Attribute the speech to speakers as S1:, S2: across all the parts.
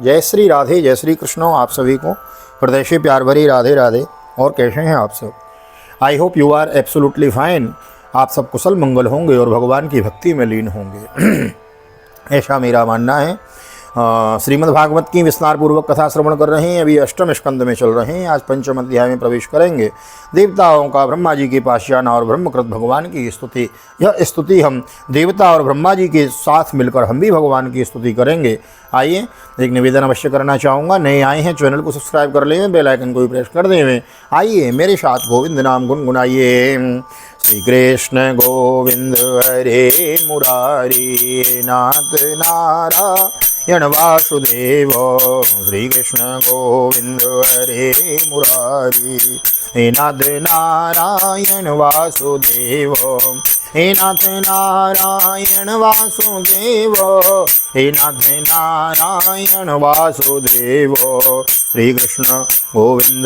S1: जय श्री राधे, जय श्री कृष्ण। आप सभी को हृदय से प्यार भरी राधे राधे। और कैसे हैं आप सब? I hope you are absolutely fine. आप सब कुशल मंगल होंगे और भगवान की भक्ति में लीन होंगे ऐसा मेरा मानना है। श्रीमद् भागवत की विस्तार पूर्वक कथा श्रवण कर रहे हैं। अभी अष्टम स्कंद में चल रहे हैं। आज पंचम अध्याय में प्रवेश करेंगे। देवताओं का ब्रह्मा जी के पास जाना और ब्रह्मकृत भगवान की स्तुति। यह स्तुति हम देवता और ब्रह्मा जी के साथ मिलकर हम भी भगवान की स्तुति करेंगे। आइए, एक निवेदन अवश्य करना चाहूँगा। नए आए हैं चैनल को सब्सक्राइब कर लें, बेल आइकन को भी प्रेस कर दें। आइए मेरे साथ गोविंद नाम गुनगुनाइए। श्री कृष्ण गोविंद हरे मुरारी नाथ नारायण वासुदेव। श्री कृष्ण गोविंद हरे मुरारी हे नाथ नारायण वासुदेव। हे नाथ नारायण वासुदेव। हे नाथ नारायण वासुदेव। श्री कृष्ण गोविंद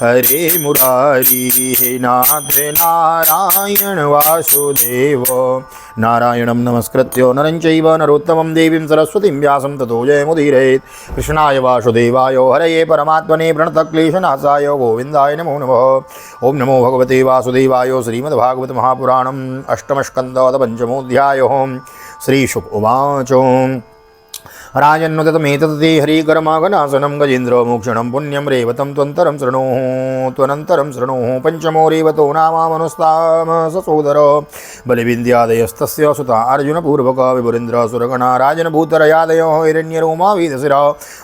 S1: हरे मुरारी हे नाथ नारायण वासुदेव। नारायणं नमस्कृत्य नरं चैव नरोत्तमं देवीं सरस्वतीं व्यासं ततो जयमुदीरयेत्। कृष्णाय वासुदेवाय हरये परमात्मने प्रणतक्लेशनाशाय गोविन्दाय नमो नमः। ओम नमो भगवते वासुदेवाय। श्रीमद्भागवत महापुराणम् अष्टमस्कन्धः पंचमोऽध्यायः। श्रीशुक उवाच राजन्नुतमेतत् ते हरिकर्मागनाशनं गजेन्द्रमोक्षणं पुण्यं रेवतं त्वन्तरं शृणुः। पंचमो रेवतो नामामनुस्ताम ससोदर बलिविन्द्यादयस्तस्य सुता अर्जुनपूर्वक विपुरेन्द्र सुरगणा राजनभूतरयादयो हिरण्यरोमा वेदशिरा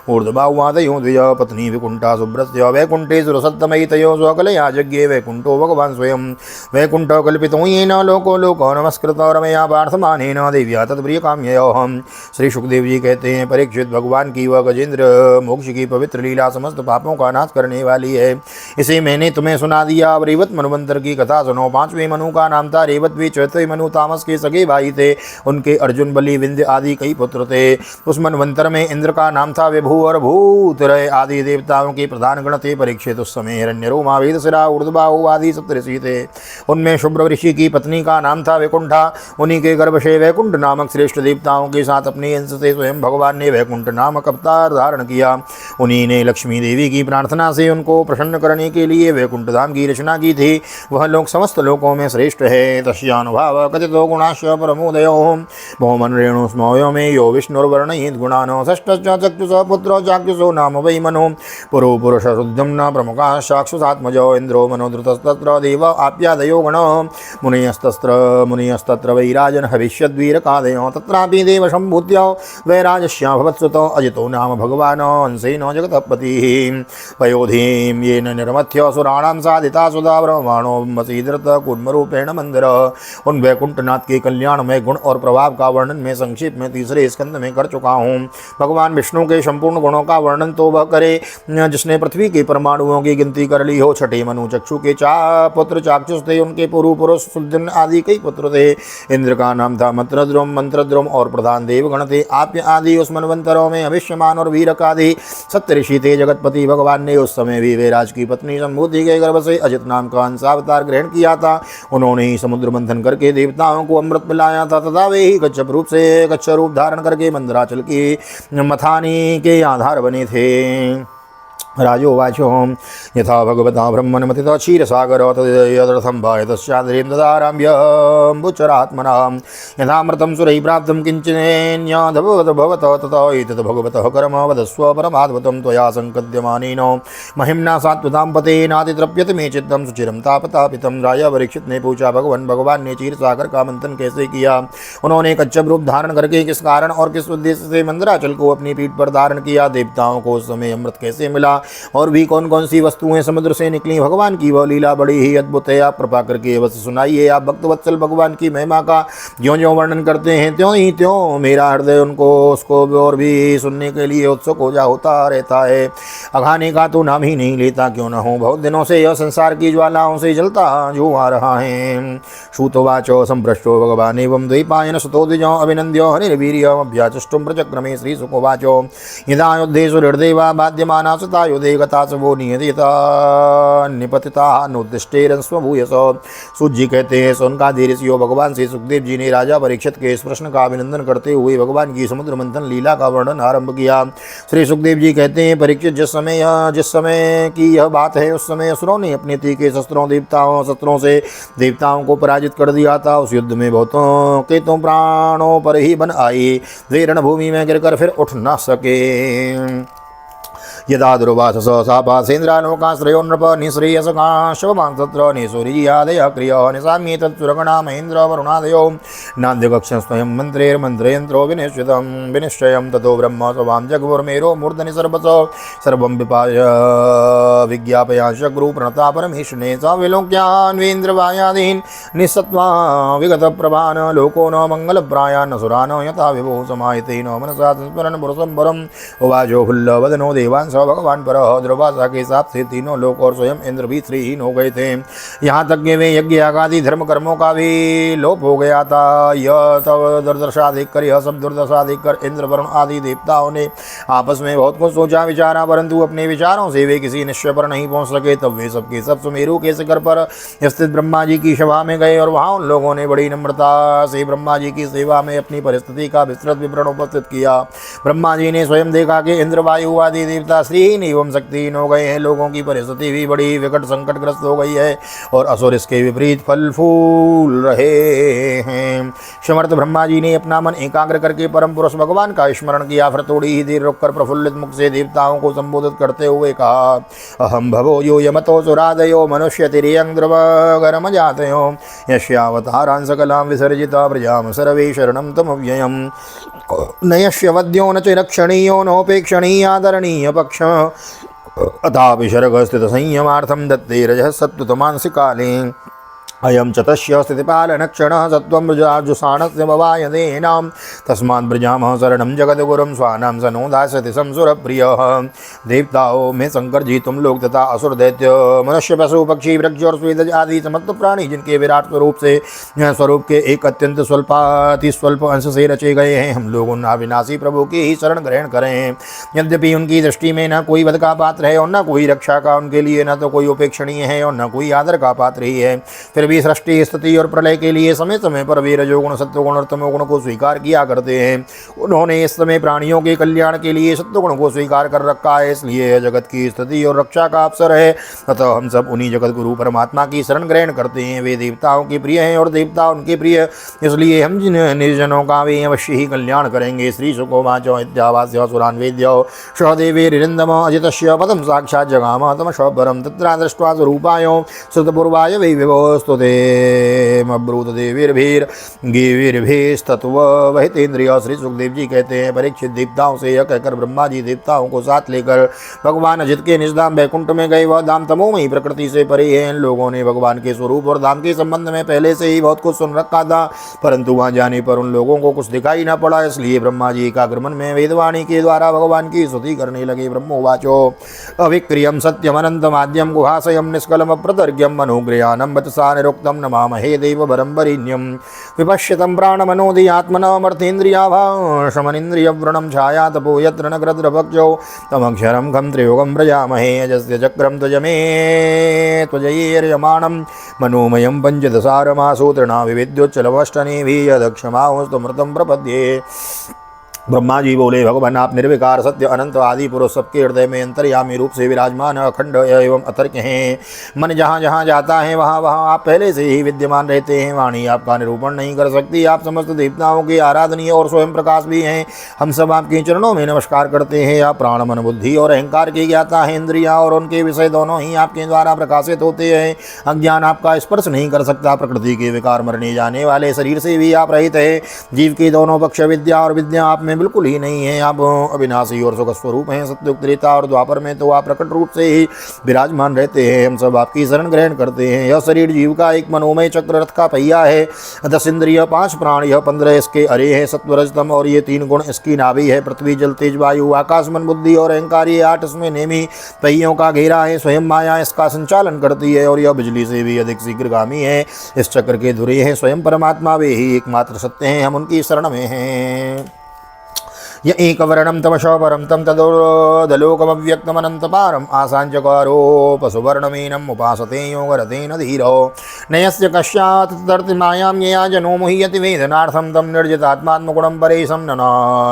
S1: ऊर्ध्वबाहुवादयो द्विज पत्नी विकुण्ठा शुभ्रस्य वैकुण्ठे सुरसत्तमयितयो स्वकलया यज्ञे वैकुण्ठो भगवान् स्वयं वैकुण्ठ कल्पितो येन लोको लोको नमस्कृत रमया पार्थमानेन देव्या तत्प्रियकाम्ययोऽहम्। श्री सुखदेव जी कहते हैं, परीक्षित, भगवान की वह गजेंद्र मोक्ष की पवित्र लीला समस्त पापों का नाश करने वाली है। इसे मैंने तुम्हें सुना दिया। अब रेवत मनवंतर की कथा सुनो। पांचवें मनु का नाम था रेवत। भी चौथे मनु तामस के सगे भाई थे। उनके अर्जुन, बलि, विंध्य आदि कई पुत्र थे। उस मनवंतर में इंद्र का नाम था विभु और भूतरय आदि देवताओं के प्रधान गण थे। परीक्षित, उस समय हिरण्यरोमा वेदशिरा ऊर्ध्वबाहु आदि सप्तऋषि थे। उनमें शुभ्र ऋषि की पत्नी का नाम था वैकुंठा। उन्हीं के गर्भ से वैकुंठ नामक श्रेष्ठ देवताओं के साथ अपने अंश से स्वयं भगवान ने वैकुंठ नामक अवतार धारण किया। उन्हीं ने लक्ष्मी देवी की प्रार्थना से उनको प्रसन्न करने के लिए वैकुंठ धाम की रचना की थी। वह लोक समस्त लोकों में श्रेष्ठ है। तस्यानुभाव कथितो गुणाश्च परमोदयो भौमन रेणु स्मयो में यो विष्णुर्वर्णयेत् गुणान्। षष्ठश्च चक्षुषः पुत्रो चाक्षुषो नाम वै मनो पुरो पुरुष शुद्धं न प्रमुखः चाक्षुषात्मजो इन्द्रो मनोधृतस्तत्र देव आप्यादयो गणः मुनियस्तत्र वै राजन् हविष्यद्वीरकादयो तत्रापि देव सम्भूत्य वैराजस्या भवत्सुतो अजितो नाम भगवान् हंसेन जगतपतिः पयोधिं येन निर्मथ्य सुराणां साधिता सुधा ब्रह्माणो वसीदृत कूर्मरूपेण मंदिर। उन वैकुंठनाथ के कल्याणमय गुण और प्रभाव का वर्णन मैं संक्षेप में तीसरे स्कंद में कर चुका हूँ। भगवान विष्णु के संपूर्ण गुणों का वर्णन तो वह करे जिसने पृथ्वी के परमाणुओं की गिनती कर ली हो। छठे मनु चक्षु के पुत्र चाक्षुष थे। उनके पूर्व पुरुष सुदन आदि कई पुत्र थे। इंद्र का नाम था मंत्रद्रुम और प्रधान देवगण थे। आप्य आदि उस मनवंतरों में अभिष्यमान और वीरक आदि सप्तऋषि थे। जगतपति भगवान ने उस समय भी वेराज की पत्नी संभूति के गर्भ से अजित नाम का अंशावतार ग्रहण किया था। उन्होंने ही समुद्र मंथन करके देवताओं को अमृत पिलाया था तथा वे ही कच्छ रूप धारण करके मंदराचल की मथानी के आधार बने थे। राजोवाचो यथा भगवता ब्रह्मणमथितो क्षीरसागर तदर्थं वायतस्याद्रीं ददाराम्यम्बुचरात्मना यथामृतं सुरैः प्राप्तं किञ्चिन्न्यादभवत तथा एतत् भगवतः कर्म वदस्व परमाद्भुतं त्वया संकद्यमानेन महिम्ना सात्वतां पतेनातितृप्यते मे चित्तं सुचिरं तापतापितं। राजा परीक्षित ने पूछा, भगवान ने क्षीरसागर का मंथन कैसे किया? उन्होंने कच्छप रूप धारण करके किस कारण और किस उद्देश्य से मंदराचल को अपनी पीठ पर धारण किया? देवताओं को उस समय अमृत कैसे मिला? और भी कौन कौन सी वस्तुएं समुद्र से निकली? भगवान की वह लीला बड़ी ही अद्भुत है। आप कृपा करके अवश्य सुनाइए। आप भक्तवत्सल भगवान की महिमा का ज्यों ज्यों वर्णन करते हैं त्यों ही त्यों मेरा हृदय उसको और भी सुनने के लिए उत्सुक होता रहता है। अघाने का तो नाम ही नहीं लेता। क्यों न हो, बहुत दिनों से यह संसार की ज्वालाओं से जलता जो आ रहा है। श्रुतवाचो संभ्रष्टो भगवान एवं द्वैपायन सुतो द्विजो अभिनंद्यो हरिर्वीर्यम् अभ्याचष्टुं प्रचक्रमे। श्री सुकोवाचो यदा युद्धेषु हृदेवा बाध्यमाना सुतायो वायुदेवता वो नियतिता निपतिता नोदिष्टेरन स्वभूयस। सूत जी कहते हैं, सोनकादि ऋषियों भगवान श्री सुखदेव जी ने राजा परीक्षित के इस प्रश्न का अभिनंदन करते हुए भगवान की समुद्र मंथन लीला का वर्णन आरंभ किया। श्री सुखदेव जी कहते हैं, परीक्षित जिस समय की यह बात है, उस समय असुरों ने अपने तीखे शस्त्रों से देवताओं को पराजित कर दिया था। उस युद्ध में बहुतों के तो प्राणों पर ही बन आए, वे रणभूमि में गिरकर फिर उठ न सके। यदा दुर्वास सापासेन्द्रालोकाश्रयो नृप निःश्रेयसका शवमांसत्र निसूर्यादय क्रिय निशाम्ये तत्सुरगणा महेन्द्र वरुणादयो नाद्यकक्षं स्वयं मन्त्रेर्मन्त्रयन्त्रो विनिश्चयं ततो ब्रह्म स्वां जगवुर्मेरो मूर्धनि सर्वं विपाय विज्ञापयांश गुरु प्रणता परमेशने स विलोक्यान्वेन्द्रवायादीन् निस्सत्त्वा विगतप्रभान् लोको न मङ्गलप्रायान् असुरान् यथा विभो समाहितेन मनसा संस्मरन् पुरुषं परम् उवाचो हुल्लवदनो देवान् भगवान पर दुर्वासा के हिसाब से तीनों लोक और स्वयं इंद्र भी श्रीहीन हो गए थे। यहाँ तक कि वे यज्ञ आदि धर्म कर्मों का भी लोप हो गया था। यह सब दुर्दशा देखकर इंद्र वरुण आदि देवताओं ने आपस में बहुत कुछ सोचा विचारा, परंतु अपने विचारों से वे किसी निश्चय पर नहीं पहुंच सके। तब वे सबके सब सुमेरु के शिखर पर स्थित ब्रह्मा जी की सभा में गए और वहां उन लोगों ने बड़ी नम्रता से ब्रह्मा जी की सेवा में अपनी परिस्थिति का विस्तृत विवरण उपस्थित किया। ब्रह्मा जी ने स्वयं देखा कि इंद्र वायु आदि देवता श्रीहीन एवं शक्तिहीन हो गए हैं। लोगों की परिस्थिति भी बड़ी विकट संकटग्रस्त हो गई है और असुर इसके विपरीत फल फूल रहे हैं। समर्थ ब्रह्मा जी ने अपना मन एकाग्र करके परम पुरुष भगवान का स्मरण किया। फिर थोड़ी ही देर रुककर प्रफुल्लित मुख से देवताओं को संबोधित करते हुए कहा, अहम भवो यो यमतो सुरादयो मनुष्य तिर्यंग्रम जातयो यस्यावतारान् सकलां विसर्जिता प्रजां सर्वे शरणं तमव्ययम् नयस्य वद्यो न च रक्षणीयो नोपेक्षणीयादरणीय पक्ष अथापि शर्गस्थित संयमार्थं दत्ते रजः सत्त्वमांसि काले अयं च तस्य स्थितिपालनक्षणः सत्त्वं प्रजाजुषाणस्य भवाय देनां तस्मात् प्रजामः शरणं जगद्गुरुं स्वानां स नो दास्यति संसुरप्रियः। देवताओं में शंकर जी, तुम लोग तथा असुर दैत्य मनुष्य पशु पक्षी वृक्ष और स्वेदज आदि समस्त प्राणी जिनके विराट स्वरूप के एक अत्यंत स्वल्प अंश से रचे गए हैं, हम लोग उन अविनाशी प्रभु की ही शरण ग्रहण करें। यद्यपि उनकी दृष्टि में न कोई वध का पात्र है और न कोई रक्षा का, उनके लिए न तो कोई उपेक्षणीय है और न कोई आदर का पात्र ही है, फिर भी सृष्टि स्थिति और प्रलय के लिए समय समय पर वे रजोगुण सत्वगुण और तमोगुण को स्वीकार किया करते हैं। उन्होंने इस समय प्राणियों के कल्याण के लिए सत्वगुण को स्वीकार कर रखा है, इसलिए यह जगत की स्थिति और रक्षा का अवसर है। अतः हम सब उन्हीं जगत गुरु परमात्मा की शरण ग्रहण करते हैं। वे देवताओं के प्रिय हैं और देवता उनके प्रिय, इसलिए हम जिन निर्जनों का वे अवश्य ही कल्याण करेंगे। श्री सुकोवाचो इत्यावास्य सुरान्वेद्यो सहदेवेरिन्दम अजितस्य पदम साक्षात् जगाम तमशोपरम तत्र दृष्ट्वा स्वरूपायो श्रुतपूर्वाय वै विभोस्तुते मब्रूत देवीर्भिस्तत्व वहितेन्द्रिय। श्री सुखदेव जी कहते हैं, परीक्षित देवताओं से यह कहकर ब्रह्मा जी देवताओं को साथ लेकर भगवान अजित के निजधाम वैकुंठ में गए। वह धाम तमोमयी प्रकृति से परे है। इन लोगों ने भगवान के स्वरूप और धाम के संबंध में पहले से ही बहुत कुछ सुन रखा था, परंतु वहां जाने पर उन लोगों को कुछ दिखाई न पड़ा, इसलिए ब्रह्मा जी का आगमन में वेदवाणी के द्वारा भगवान की स्तुति करने लगे। ब्रह्मोवाचो अविक्रियम सत्यमनंतमाद्यम गुहाशयम निष्कलम प्रतर्घ्यम मनोग्रयानम वचसा निरुक्तम नमामहे देववरंबरिण्यम विपश्यतं प्राणमनोदियात्मनामर्थेन्द्रियाभाषमनिन्द्रियव्रणं छाया तपो यत्र नग्रद्रभक्षो तमक्षरं खं त्रियोगं व्रजामहे अजस्य चक्रं त्वजमे त्वजयेर्यमाणं मनोमयं पञ्चदशारमासो तृणाविविद्योच्चलवष्टनेभिः यदक्षमाहुस्तमृतं प्रपद्ये। ब्रह्मा जी बोले, भगवान आप निर्विकार सत्य अनंत आदि पुरुष सबके हृदय में अंतर्यामी रूप से विराजमान अखंड एवं अतर्क हैं। मन जहाँ जहाँ जाता है वहाँ वहाँ आप पहले से ही विद्यमान रहते हैं। वाणी आपका निरूपण नहीं कर सकती। आप समस्त देवताओं के आराधनीय और स्वयं प्रकाश भी हैं। हम सब आपके चरणों में नमस्कार करते हैं। आप प्राण मन बुद्धि और अहंकार की ज्ञाता है। इंद्रिया और उनके विषय दोनों ही आपके द्वारा प्रकाशित होते हैं। अज्ञान आपका स्पर्श नहीं कर सकता। प्रकृति के विकार मरने जाने वाले शरीर से भी आप रहित है। जीव के दोनों पक्ष विद्या और विद्या आप में बिल्कुल ही नहीं है। आप अविनाशी और सुख स्वरूप हैं। सत्युग त्रेता और द्वापर में तो आप प्रकट रूप से ही विराजमान रहते हैं। हम सब आपकी शरण ग्रहण करते हैं। यह शरीर जीव का एक मनोमय चक्र रथ का पहिया है। 10 इंद्रिय 5 प्राण यह 15 इसके अरे है। सत्वरजतम और ये 3 गुण इसकी नाभि है। पृथ्वी जल तेज वायु आकाश मन बुद्धि और अहंकार ये 8 इसमें नेमी पहियों का घेरा है। स्वयं माया इसका संचालन करती है और यह बिजली से भी अधिक शीघ्रगामी है। इस चक्र के धुरे हैं स्वयं परमात्मा, वे ही एकमात्र सत्य हैं। हम उनकी शरण में हैं। य एकवर्णं तमशो परं तं तदोदलोकमव्यक्तमनन्तपारम् आसाञ्चकारोपसुवर्णमीनम् उपासते योगरतेन धीरो नयस्य कस्यात् तदर्तिमायां यया जनो मुह्यति वेदनार्थं तं निर्जितात्मात्मगुणं परेशं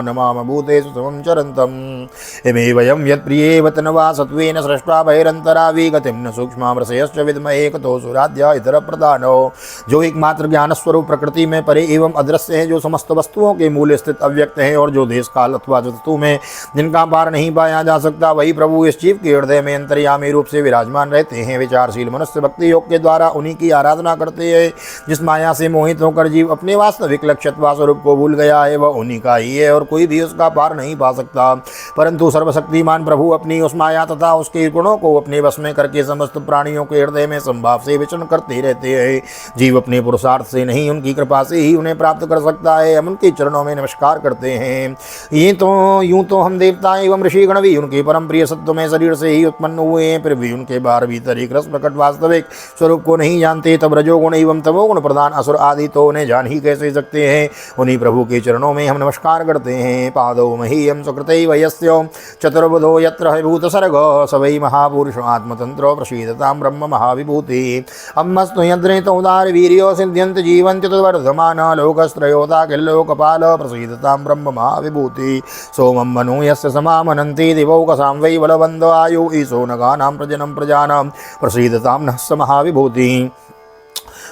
S1: नमाम भूतेषु समं चरन्तम् इमे वयं यत्प्रिये वतनवा सत्त्वेन सृष्ट्वा बहिरन्तरा विगतिं न सूक्ष्मामृषयश्च विद्महे कुतो सुराध्या इतरप्रधानो। जो एकमात्र ज्ञान स्वरूप प्रकृति में परे एवं अदृश्य है, जो समस्त वस्तुओं के मूल स्थित अव्यक्त है और जो देश काल अथवा वस्तु में जिनका पार नहीं पाया जा सकता, वही प्रभु इस जीव के हृदय में अंतर्यामी रूप से विराजमान रहते हैं। विचारशील मनुष्य भक्ति योग के द्वारा उन्हीं की आराधना करते हैं। जिस माया से मोहित होकर जीव अपने वास्तविक लक्ष्यत्वा स्वरूप को भूल गया है, वह उन्हीं का ही है और कोई भी उसका पार नहीं पा सकता। परंतु सर्वशक्तिमान प्रभु अपनी उस माया तथा उसके गुणों को अपने वश में करके समस्त प्राणियों के हृदय में संभाव से विचरण करते रहते हैं। जीव अपने पुरुषार्थ से नहीं, उनकी कृपा से ही उन्हें प्राप्त कर सकता है। हम उनके चरणों में नमस्कार करते हैं। यूं तो हम देवता एवं ऋषिगण भी उनके परम प्रिय सत्व में शरीर से ही उत्पन्न हुए हैं, फिर भी उनके बाहर भीतर एक रस प्रकट वास्तविक स्वरूप को नहीं जानते। तब रजोगुण एवं तमोगुण प्रधान असुर आदि तो उन्हें जान ही कैसे सकते हैं। उन्हीं प्रभु के चरणों में हम नमस्कार करते हैं। पादो मह्यम सुकृते वयस्य चतुर्बुधो यत्र भूत सर्ग सवै महापुरुष आत्मतंत्रो प्रसीदतां ब्रह्म महाविभूति अम्मस्तु यद्रे तो उदार वीर्यो सिद्ध्यन्त जीवन्ति तद्वर्धमान लोकस्त्रयोता किल्लोकपाल प्रसीदतां ब्रह्म महाविभूति सोमं मनु यस्य समामनन्ति दिवौकसां वै बलवन्द आयु ईशो नगानां प्रजनं प्रजानां प्रसीदतां नः महाविभूति।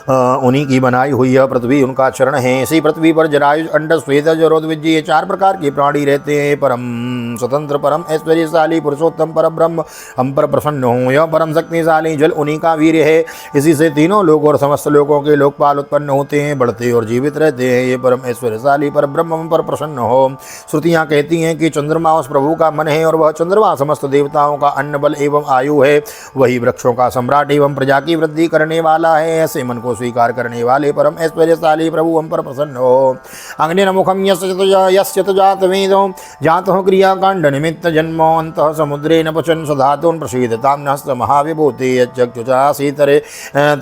S1: उन्हीं की बनाई हुई यह पृथ्वी उनका चरण है। इसी पृथ्वी पर जरायुज अंड श्वेत जरोद्विज ये चार प्रकार के प्राणी रहते हैं। परम स्वतंत्र परम ऐश्वर्यशाली पुरुषोत्तम पर ब्रह्म हम पर प्रसन्न हो। यह परम शक्तिशाली जल उन्हीं का वीर्य है। इसी से तीनों लोक और समस्त लोकों के लोकपाल उत्पन्न होते हैं, बढ़ते और जीवित रहते हैं। ये परम ऐश्वर्यशाली पर ब्रह्म हम पर प्रसन्न हो। श्रुतियाँ कहती हैं कि चंद्रमा उस प्रभु का मन है और वह चंद्रमा समस्त देवताओं का अन्न बल एवं आयु है। वही वृक्षों का सम्राट एवं प्रजा की वृद्धि करने वाला है। ऐसे मन को स्वीकार करने वाले परम ऐश्वर्यशाली प्रभु हम पर प्रसन्न हो। अग्निर्मुखम यस्य जात वेदो जातो क्रियाकांड निमित्त जन्मो अंतः समुद्रे न पचन सधातुन प्रसीदतां नस्त महाविभूति यच्चक्षुषासीतरे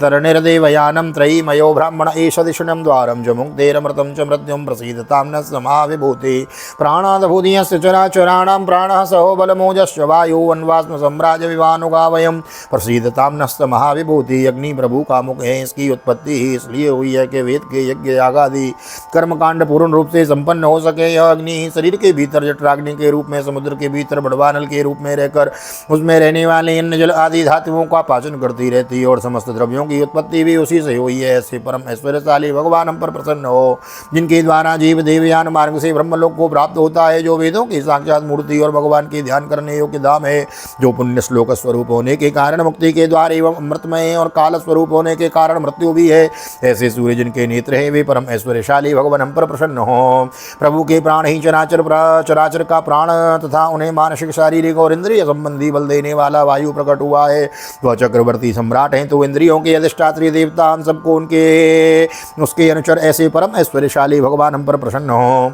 S1: तरनिर्देवयानं त्रयीमयो ब्राह्मण एष दिशनं द्वारं च मुक्तेरमृतं च मृत्युं प्रसीदतां नस्त महाविभूति प्राणादभूतियस्य चराचराणां प्राणः सहो बलमोजस्य वायु वन्वास्म सम्राज विवानुगावयं प्रसीदतां नस्त महाविभूति। अग्नि प्रभु का मुख है, इसकी उत्पत्ति ही इसलिए हुई है कि वेद के यज्ञ याग आदि कर्मकांड पूर्ण रूप से संपन्न हो सके। यह अग्नि ही शरीर के भीतर जठराग्नि के रूप में, समुद्र के भीतर बड़वानल के रूप में रहकर उसमें रहने वाले अन्न जल आदि धातुओं का पाचन करती रहती है और समस्त द्रव्यों की उत्पत्ति भी उसी से हुई है। ऐसे परम ऐश्वर्यशाली भगवान हम पर प्रसन्न हो, जिनके द्वारा जीव देवयान मार्ग से ब्रह्मलोक को प्राप्त होता है, जो वेदों की साक्षात मूर्ति और भगवान के ध्यान करने योग्य धाम है, जो पुण्य श्लोक स्वरूप होने के कारण मुक्ति के द्वार एवं अमृतमय और काल स्वरूप होने के कारण मृत्यु भी है। ऐसे सूर्य जिनके नेत्र हैं, वे परम ऐश्वर्यशाली भगवान हम पर प्रसन्न हो। प्रभु के प्राण ही चराचर का प्राण तथा उन्हें मानसिक शारीरिक और इंद्रिय संबंधी बल देने वाला वायु प्रकट हुआ है। वह चक्रवर्ती सम्राट हैं, तो इंद्रियों के अधिष्ठात्री देवता हम सबको उनके उसके अनुचर ऐसे परम ऐश्वर्यशाली भगवान हम पर प्रसन्न हो।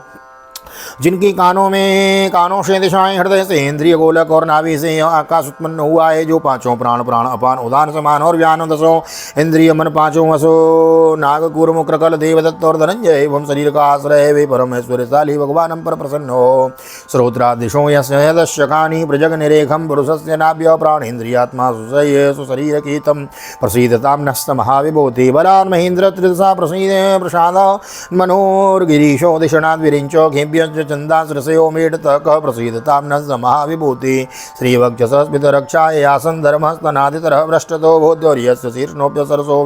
S1: जिनकी कानों से दिशाएं, हृदय से इंद्रिय गोलक और नाभि से आकाश उत्पन्न हुआ है, जो पांचों प्राण प्राण अपान उदान समान और व्यान दसों इंद्रिय मन पांचों वसो नाग कूर्म कृकल देवदत्त और धनंजय एवं शरीर का आश्रय है, वे परम ऐश्वर्यशाली भगवान हम पर प्रसन्न हो। श्रोत्रादिशो यदश्यकानि प्रजग निरेखम पुरुषस्य नाभ्य प्राणेन्द्रियात्मा सुशरीर कीतम प्रसीदतां नस्त महाविभूति बलान् महेन्द्र त्रिदशा प्रसाद मनोर्गिरीशो दिशनाद् विरिंचो खेभ्य चंदाश्रयो मेढतक प्रसीदतां नस्त महाविभूति श्रीवक्षस्मितरक्षाय आसन धर्मस्तनादितरः भ्रष्टतो भूद्योर्यस्य शीर्षणोऽप्यसरसो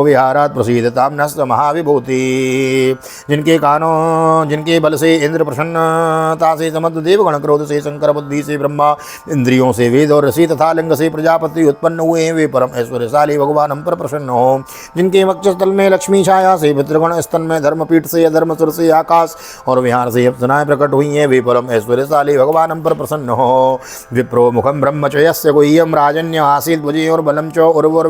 S1: विहारात् प्रसीदतां नस्त महाविभूति। जिनके बल से इंद्र, प्रसन्नता से समस्त देवगण, क्रोध से शंकर, बुद्धि से ब्रह्मा, इंद्रियों से वेद और ऋषि तथा लिंग से प्रजापति उत्पन्न हुए हैं, वे परम ऐश्वर्यशाली भगवान हम पर प्रसन्न हो। जिनके वक्षस्थल में लक्ष्मी छाया से पितृगण, स्तन में धर्मपीठ से अधर्म, सुर से आकाश और विहार से अप्सराएं प्रकट हुई हैं, वे परम ऐश्वर्यशाली भगवान हम पर प्रसन्न हो। विप्रो मुखम ब्रह्म च यस्य गुह्यम राजन्य आसीत् भुजे और बलम च उर्वर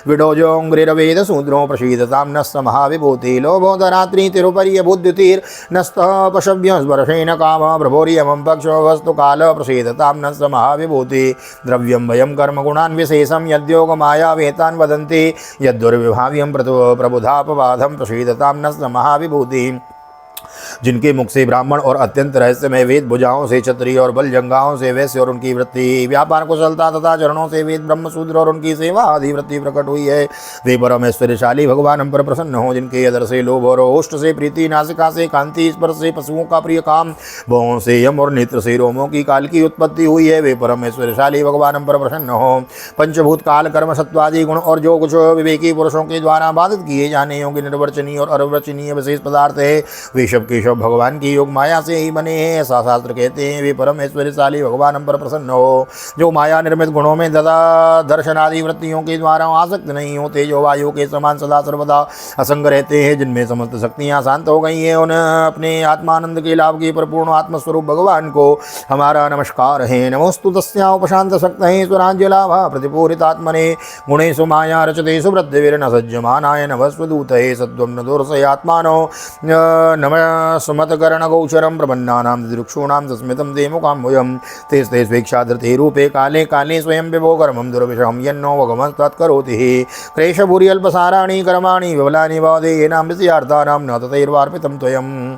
S1: विडोजो अंग्रिरवेद शूद्रो प्रसीदतां नस्त महाविभूति। लोभो धरात्रि तिरुपर्य बुद्धितीर नस्तः पशव्य स्पर्शेन काम प्रभोरियमं पक्षो वस्तु काल प्रसीदतां नस्त महाविभूति। द्रव्यं वयं कर्म गुणान् विशेषं यद्योग माया वेतान् वदन्ति यद्दुर्विभाव्यं प्रबुधापवादं प्रसीदतां नस्त महाविभूति। जिनके मुख से ब्राह्मण और अत्यंत रहस्यमय वेद, भुजाओं से क्षत्रिय और बल जंगाओं से वैश्य और उनकी वृत्ति, व्यापार कुशलता तथा चरणों से वेद ब्रह्मशूद्र और उनकी सेवा आदि वृत्ति प्रकट हुई है। वे परम ऐश्वर्यशाली भगवान हम पर प्रसन्न हो, जिनके अदर से लोभ और ओष्ठ से प्रीति, नासिका से कांति, स्पर्श से पशुओं का प्रिय काम, भवों से यम और नेत्र से रोमों की काल की उत्पत्ति हुई है। वे परम ऐश्वर्यशाली भगवान हम पर प्रसन्न हो। पंचभूत काल कर्म सत्वादि गुण और जो कुछ विवेकी पुरुषों के द्वारा बाधित किए जाने योग्य निर्वचनीय और अर्वचनीय विशेष पदार्थ है, वे सब के सब भगवान की योग माया से ही बने हैं, ऐसा शास्त्र कहते हैं। वे परम ऐश्वर्यशाली भगवान हम पर प्रसन्न हो, जो माया निर्मित गुणों में तथा दर्शन आदि वृत्तियों के द्वारा आसक्त नहीं होते, जो वायु के समान सदा सर्वदा असंग रहते हैं, जिनमें समस्त शक्तियां शांत हो गई हैं, उन अपने आत्मानंद के लाभ के परिपूर्ण आत्मस्वरूप भगवान को हमारा नमस्कार है। नमोस्तु तस्या उपशांत शक्तये स्वराज्य लाभा प्रतिपूरितात्मने गुणेषु माया रचतेषु वृद्धिर्न सज्जमानाय नभस्वदूतये सत्वं न दोर्षयात्मानो नमः सुमतकर्णगोचरं प्रपन्नानां दिदृक्षूणां तस्मितं ते मुखाम्बुजं तेस्ते स्वेच्छाधृते रूपे काले काले स्वयं विभो कर्मं दुर्विषहं यन्नो भगवन् तत्करोति क्लेशभूरि अल्पसाराणि कर्माणि विफलानि वादे येनां विषयार्थानां न तथैर्वार्पितं त्वयम्।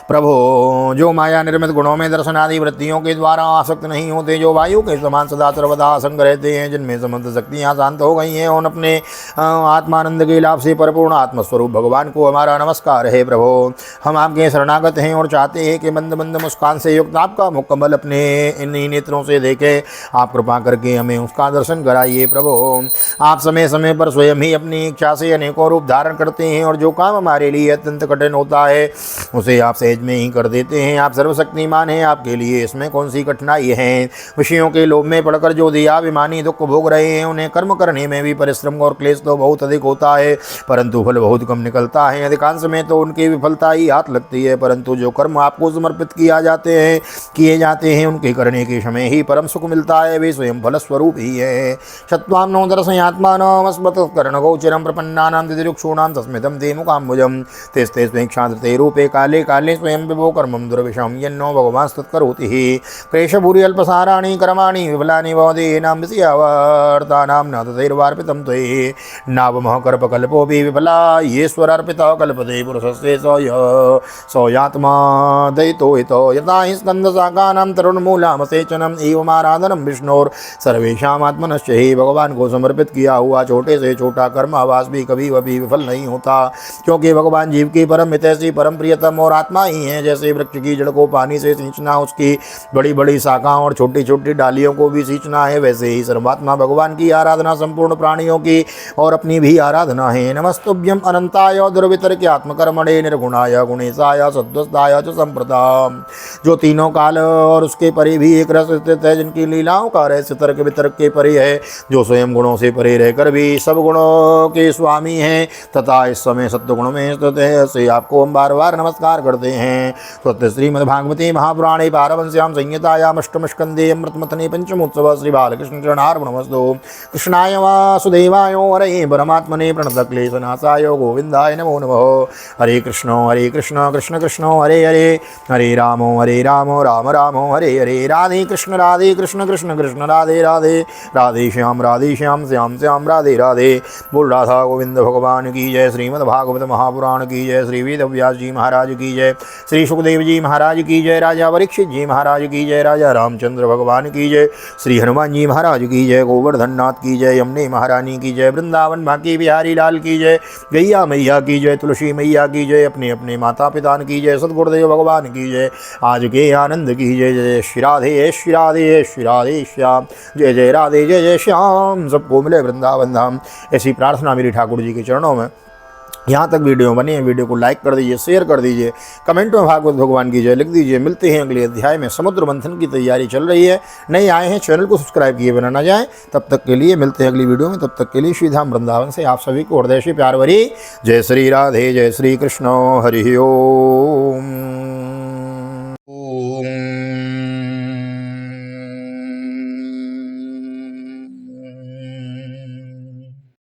S1: प्रभो, जो माया निर्मित गुणों में दर्शन आदि वृत्तियों के द्वारा आसक्त नहीं होते, जो वायु के समान सदा सर्वदा असंग रहते हैं, जिनमें समस्त शक्तियां शांत हो गई हैं, उन अपने आत्मानंद के लाभ से परिपूर्ण आत्मस्वरूप भगवान को हमारा नमस्कार है। प्रभो, हम आपके शरणागत हैं और चाहते हैं कि मंद मंद मुस्कान से युक्त आपका मुकम्मल अपने इन नेत्रों से देखे। आप कृपा करके हमें उसका दर्शन कराइए। प्रभु, आप समय समय पर स्वयं ही अपनी इच्छा से अनेकों रूप धारण करते हैं और जो काम हमारे लिए अत्यंत कठिन होता है उसे आप सहज में ही कर देते हैं। आप सर्वशक्तिमान हैं, आपके लिए इसमें कौन सी कठिनाई है। विषयों के लोभ में पड़कर जो देहाभिमानी दुख भोग रहे हैं, उन्हें कर्म करने में भी परिश्रम और क्लेश तो बहुत अधिक होता है, परंतु फल बहुत कम निकलता है। अधिकांश में तो उनकी विफलता ही हाथ लगती है, परंतु जो कर्म आपको समर्पित किए जाते हैं उनके करने के समय ही परम सुख मिलता है। वे स्वयं फलस्वरूप ही है। शत्वाम नो दर्शयात्मानमस्मत्कर्णगोचरं प्रपन्नानां दिदिरुक्षूणां तस्मितं ते मुखाम्बुजं तेस्ते स्वेच्छाधृते रूपे काले काले स्वयं विभो कर्मं दुर्विषं यन्नो भगवांस्तत्करोति क्लेशभूरि अल्पसाराणि कर्माणि विफलानि भवदेनां विषयावर्तानां न तथैर्वार्पितं त्वयि नावमः कल्पकल्पोऽपि विफला येष्वरार्पितः कल्पते पुरुषस्य सौयात्मा दयितो हितो यथा हि स्कन्दशाखानां तरुणमूलामसेचनम् एवमाराधनं विष्णोर सर्वेषाम् आत्मनश्च ही। भगवान को समर्पित किया हुआ छोटे से छोटा कर्म आवास भी कभी कभी विफल नहीं होता, क्योंकि भगवान जीव की परम हितैषी परम प्रियतम और आत्मा ही है। जैसे वृक्ष की जड़ को पानी से सींचना उसकी बड़ी बड़ी शाखाओं और छोटी छोटी डालियों को भी सींचना है, वैसे ही सर्वात्मा भगवान की आराधना संपूर्ण प्राणियों की और अपनी भी आराधना है। नमस्तुभ्यं अनंताय दुर्वितर्क्यात्मकर्मणे निर्गुणाय गुणेशाय सद्वस्ताय च संप्रदाम। जो तीनों काल और उसके परे भी एक रस स्थित है, जिनकी लीलाओं का रहस्य तर्क वितर्क के परे है, जो स्वयं गुणों से परे रहकर भी सब गुणों के स्वामी हैं तथा इस समय सत्य गुण में स्थित है, ऐसे आपको हम बार बार नमस्कार करते हैं। सत्य श्रीमद्भागवते महापुराणे पारमहंस्यां संहितायां अष्टम स्कंदे अमृतमथने पंचमोत्सव श्री बालकृष्ण चरणार्पणमस्तु। कृष्णाय वासुदेवाय हरे परमात्मने प्रणतक्लेशनाशाय गोविंदाय नमो नमः। हरे कृष्ण कृष्ण कृष्ण हरे हरे, हरे राम राम राम हरे हरे। राधे कृष्ण कृष्ण कृष्ण राधे राधे, राधे श्याम श्याम श्याम राधे राधे। बोल राधा गोविंद भगवान की जय। श्रीमद् भागवत महापुराण की जय। श्री वेद व्यास जी महाराज की जय। श्री सुखदेव जी महाराज की जय। राजा परीक्षित जी महाराज की जय। राजा रामचंद्र भगवान की जय। श्री हनुमान जी महाराज की जय। गोवर्धन नाथ की जय। यमुने महारानी की जय। वृंदावन बांके बिहारी लाल की जय। गैया मैया की जय। तुलसी मैया की जय। अपने अपने माता पिता की जय। सदगुरुदेव भगवान की जय। आज के आनंद की जय। जय श्री राधे श्री राधे श्री राधे श्याम। जय जय राधे जय जय श्याम। सबको मिले वृंदावन धाम, ऐसी प्रार्थना मेरी ठाकुर जी के चरणों में। यहाँ तक वीडियो बनी है, वीडियो को लाइक कर दीजिए, शेयर कर दीजिए, कमेंट में भागवत भगवान की जय लिख दीजिए। मिलते हैं अगले अध्याय में। समुद्र मंथन की तैयारी चल रही है। नए आए हैं चैनल को सब्सक्राइब किए बिना ना जाएं। तब तक के लिए मिलते हैं अगली वीडियो में। तब तक के लिए श्री धाम वृंदावन से आप सभी को हृदय से प्यार भरी जय श्री राधे जय श्री कृष्ण हरि ओम।